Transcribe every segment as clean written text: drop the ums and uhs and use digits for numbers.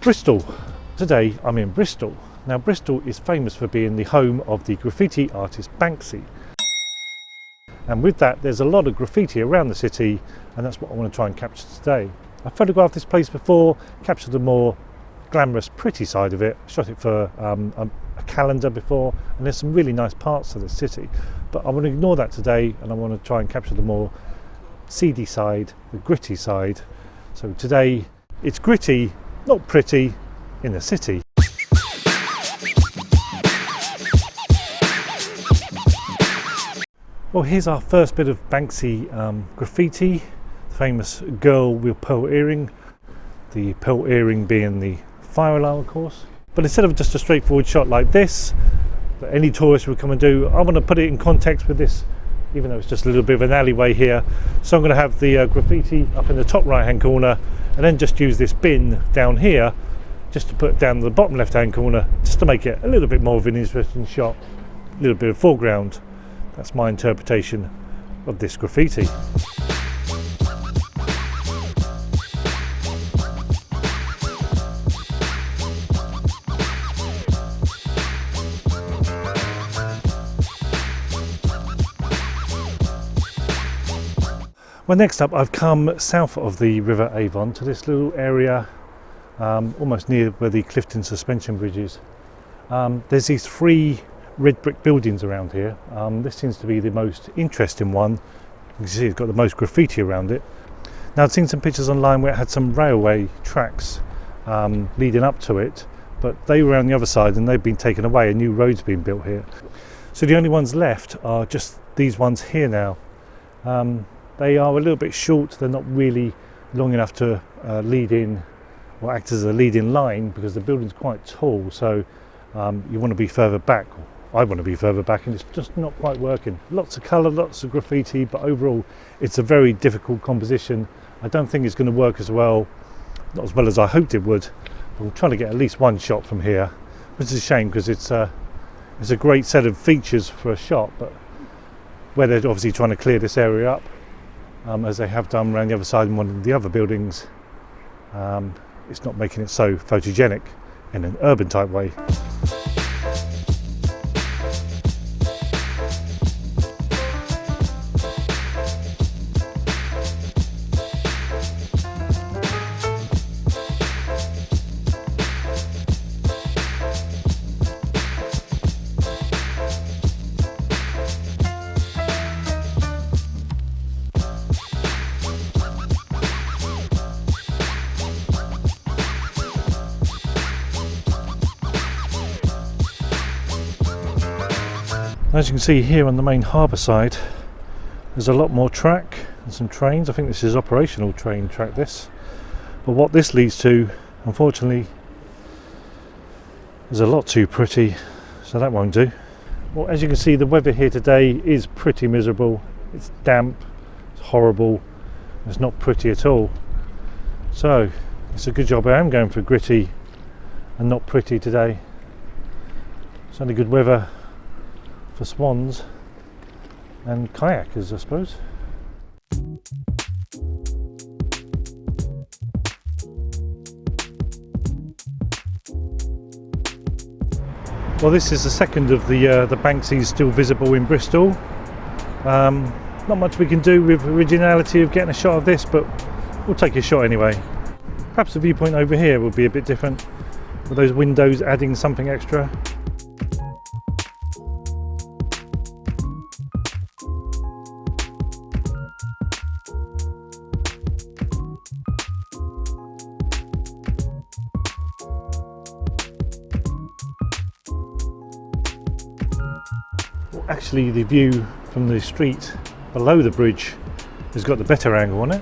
Bristol. Today I'm in Bristol. Now Bristol is famous for being the home of the graffiti artist Banksy. And with that there's a lot of graffiti around the city, and that's what I want to try and capture today. I photographed this place before, captured the more glamorous, pretty side of it, shot it for a calendar before, and there's some really nice parts to the city. But I want to ignore that today and I want to try and capture the more seedy side, the gritty side. So today it's gritty, not pretty, in the city. Well, here's our first bit of Banksy graffiti. The famous girl with pearl earring. The pearl earring being the fire alarm, of course. But instead of just a straightforward shot like this that any tourist would come and do, I want to put it in context with this, even though it's just a little bit of an alleyway here. So I'm going to have the graffiti up in the top right hand corner, and then just use this bin down here just to put down the bottom left hand corner, just to make it a little bit more of an interesting shot, a little bit of foreground. That's my interpretation of this graffiti. Well, next up I've come south of the River Avon to this little area almost near where the Clifton suspension bridge is. There's these three red brick buildings around here. This seems to be the most interesting one. You can see it's got the most graffiti around it. Now, I'd seen some pictures online where it had some railway tracks leading up to it, but they were on the other side and they've been taken away. A new road's been built here. So the only ones left are just these ones here now. They are a little bit short. They're not really long enough to lead in or act as a leading line, because the building's quite tall. So you want to be further back. I want to be further back, and it's just not quite working. Lots of colour, lots of graffiti, but overall it's a very difficult composition. I don't think it's going to work as well, not as well as I hoped it would. I'm trying to get at least one shot from here, which is a shame, because it's a great set of features for a shot, but where they're obviously trying to clear this area up, as they have done around the other side in one of the other buildings, it's not making it so photogenic in an urban type way. As you can see here on the main Harborside, there's a lot more track and some trains. I think this is operational train track, this. But what this leads to, unfortunately, is a lot too pretty, so that won't do. Well, as you can see, the weather here today is pretty miserable. It's damp, it's horrible, it's not pretty at all. So it's a good job I am going for gritty and not pretty today. It's only good weather for swans and kayakers, I suppose. Well, this is the second of the Banksys still visible in Bristol. Not much we can do with originality of getting a shot of this, but we'll take a shot anyway. Perhaps the viewpoint over here will be a bit different, with those windows adding something extra. Actually, the view from the street below the bridge has got the better angle on it,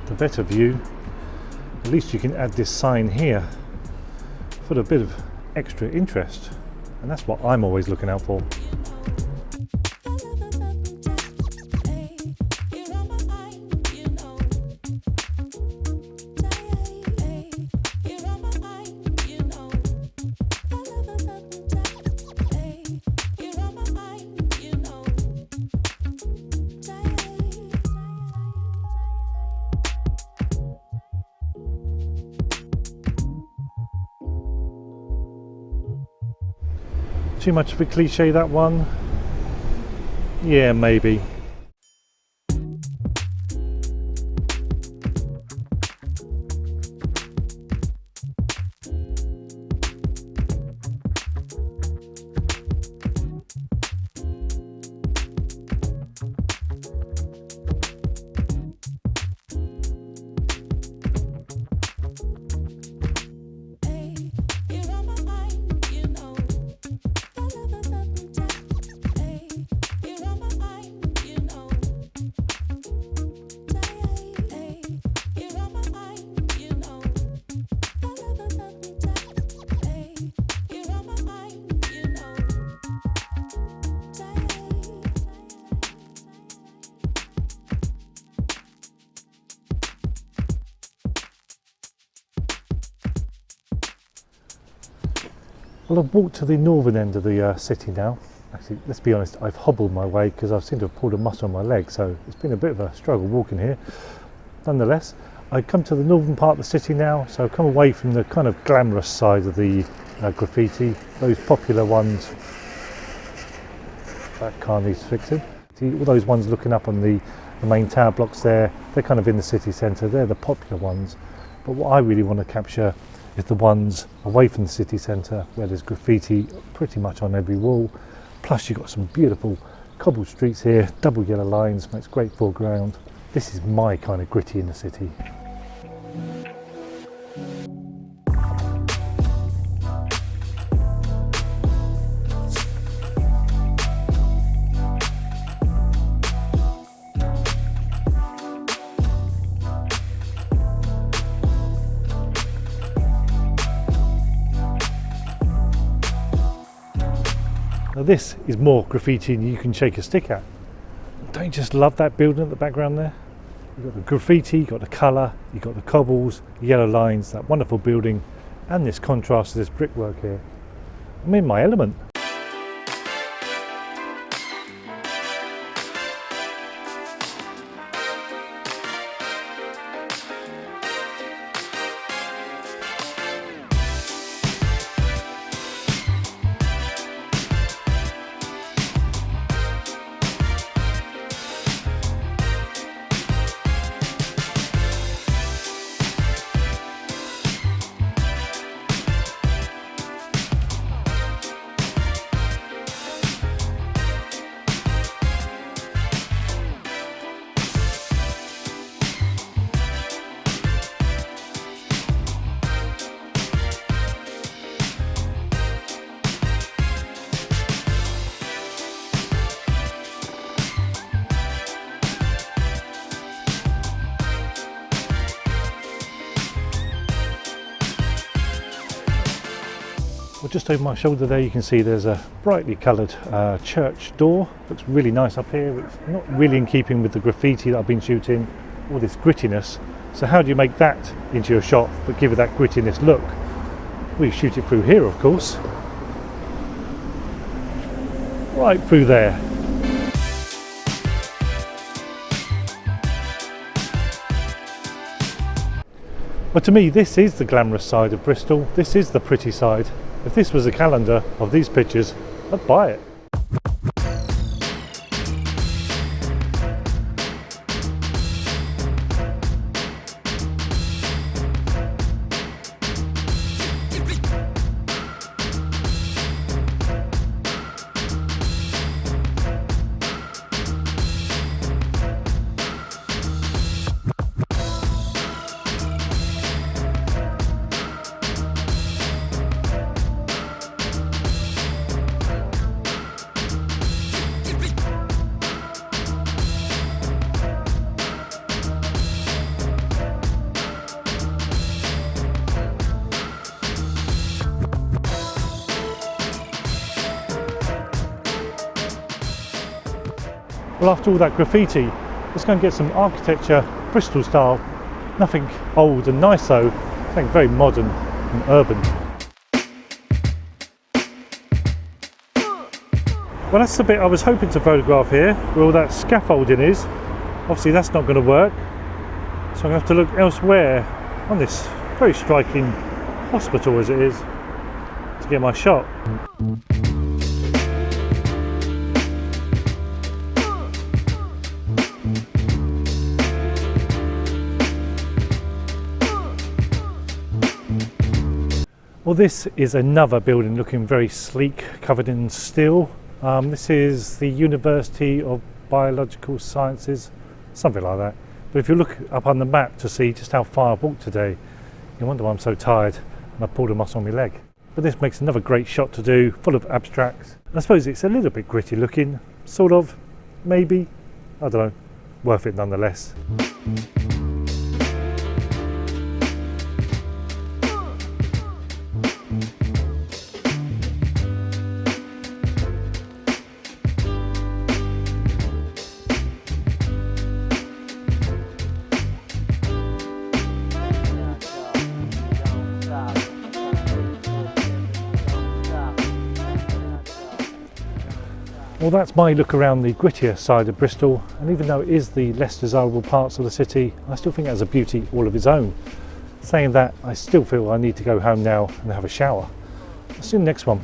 the better view. At least you can add this sign here for a bit of extra interest, and that's what I'm always looking out for. Too much of a cliche, that one? Yeah, maybe. Well, I've walked to the northern end of the city now. Actually, let's be honest, I've hobbled my way because I seem to have pulled a muscle on my leg, so it's been a bit of a struggle walking here. Nonetheless, I've come to the northern part of the city now, so I've come away from the kind of glamorous side of the graffiti, those popular ones. That car needs fixing. See, all those ones looking up on the main tower blocks there, they're kind of in the city centre, they're the popular ones. But what I really want to capture is the ones away from the city centre where there's graffiti pretty much on every wall. Plus you've got some beautiful cobbled streets here, double yellow lines, makes great foreground. This is my kind of gritty in the city. Now this is more graffiti than you can shake a stick at. Don't you just love that building at the background there? You've got the graffiti, you've got the colour, you've got the cobbles, the yellow lines, that wonderful building, and this contrast to this brickwork here. I'm in my element. Well, just over my shoulder there you can see there's a brightly coloured church door. Looks really nice up here. It's not really in keeping with the graffiti that I've been shooting, all this grittiness. So how do you make that into your shot but give it that grittiness look? We shoot it through here, of course. Right through there. But to me this is the glamorous side of Bristol. This is the pretty side. If this was a calendar of these pictures, I'd buy it. Well, after all that graffiti, let's go and get some architecture, Bristol style. Nothing old and nice though, something very modern and urban. Well, that's the bit I was hoping to photograph here, where all that scaffolding is. Obviously that's not going to work, so I'm going to have to look elsewhere on this very striking hospital as it is to get my shot. Well, this is another building looking very sleek, covered in steel. This is the University of Biological Sciences, something like that. But if you look up on the map to see just how far I've walked today, you wonder why I'm so tired and I pulled a muscle on my leg. But this makes another great shot to do, full of abstracts. I suppose it's a little bit gritty looking, sort of, maybe, I don't know, worth it nonetheless. Well, that's my look around the grittier side of Bristol, and even though it is the less desirable parts of the city, I still think it has a beauty all of its own. Saying that, I still feel I need to go home now and have a shower. I'll see you in the next one.